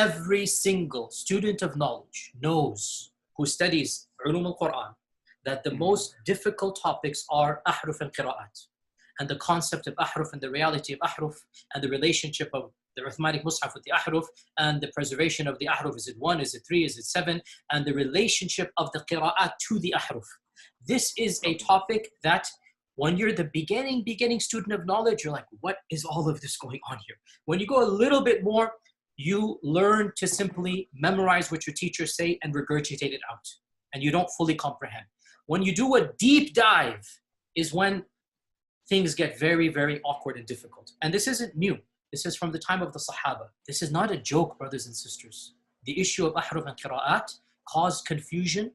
every single student of knowledge knows, who studies ulum al-Quran, that the most difficult topics are ahruf and qira'at. And the concept of ahruf and the reality of ahruf and the relationship of the Uthmanic Mus'haf with the ahruf and the preservation of the ahruf. Is it 1? Is it 3? Is it 7? And the relationship of the qira'at to the ahruf. This is a topic that when you're the beginning student of knowledge, you're like, what is all of this going on here? When you go a little bit more, you learn to simply memorize what your teachers say and regurgitate it out. And you don't fully comprehend. When you do a deep dive is when things get very, very awkward and difficult. And this isn't new. This is from the time of the Sahaba. This is not a joke, brothers and sisters. The issue of ahruf and qira'at caused confusion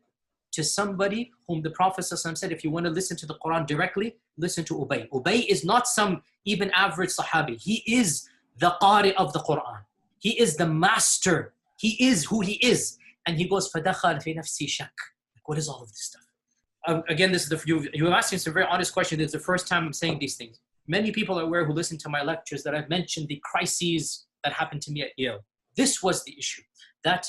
to somebody whom the Prophet ﷺ said, if you want to listen to the Quran directly, listen to Ubay. Ubay is not some even average Sahabi. He is the Qari of the Quran. He is the master. He is who he is. And he goes, فَدَخَلْ فِي نَفْسِي شَكْ. What is all of this stuff? Again, this is you have asked me some very honest questions. It's the first time I'm saying these things. Many people are aware who listen to my lectures that I've mentioned the crises that happened to me at Yale. This was the issue. That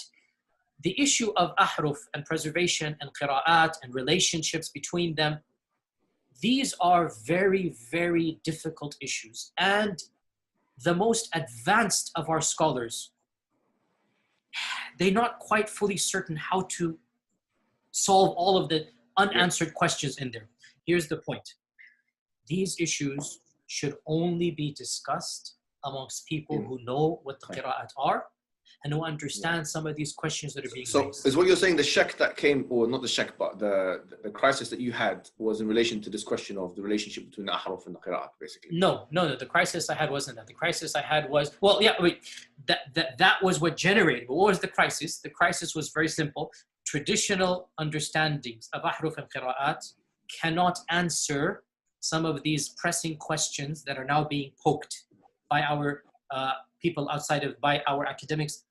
the issue of ahruf and preservation and qira'at and relationships between them, these are very, very difficult issues. And the most advanced of our scholars, they're not quite fully certain how to solve all of the unanswered questions in there. Here's the point. These issues should only be discussed amongst people who know what the qira'at are and who understand some of these questions that are being raised. So is what you're saying the shak that came, or not the shak, but the crisis that you had was in relation to this question of the relationship between the ahruf and the qira'at, basically? No. The crisis I had wasn't that. The crisis I had was, well, yeah, wait, that was what generated. But what was the crisis? The crisis was very simple. Traditional understandings of ahruf and qira'at cannot answer some of these pressing questions that are now being poked by our people outside of, by our academics,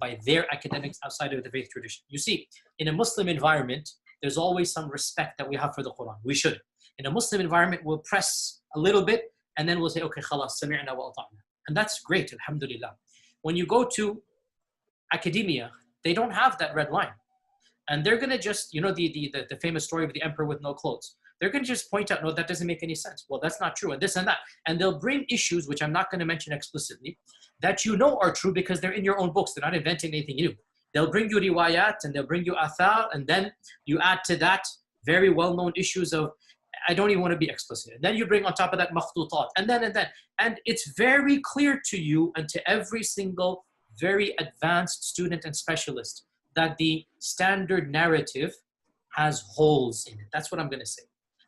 by their academics outside of the faith tradition. You see, in a Muslim environment, there's always some respect that we have for the Quran. We should. In a Muslim environment, we'll press a little bit and then we'll say, okay, khalas, sami'na wa ata'na. And that's great, alhamdulillah. When you go to academia, they don't have that red line. And they're going to just, you know, the famous story of the emperor with no clothes. They're going to just point out, no, that doesn't make any sense. Well, that's not true, and this and that. And they'll bring issues, which I'm not going to mention explicitly, that you know are true because they're in your own books. They're not inventing anything new. They'll bring you riwayat, and they'll bring you athar, and then you add to that very well-known issues of, I don't even want to be explicit. And then you bring on top of that makhtutat, and then. And it's very clear to you and to every single very advanced student and specialist that the standard narrative has holes in it. That's what I'm going to say.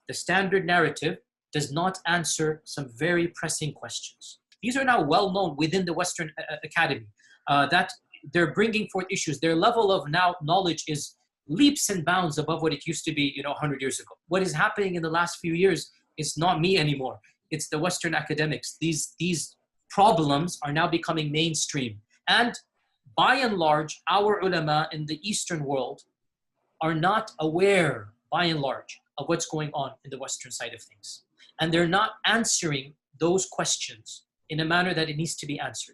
The standard narrative does not answer some very pressing questions. These are now well known within the Western Academy, that they're bringing forth issues. Their level of now knowledge is leaps and bounds above what it used to be, 100 years ago. What is happening in the last few years is not me anymore. It's the Western academics. These problems are now becoming mainstream. And by and large, our ulama in the Eastern world are not aware, by and large, of what's going on in the Western side of things. And they're not answering those questions in a manner that it needs to be answered.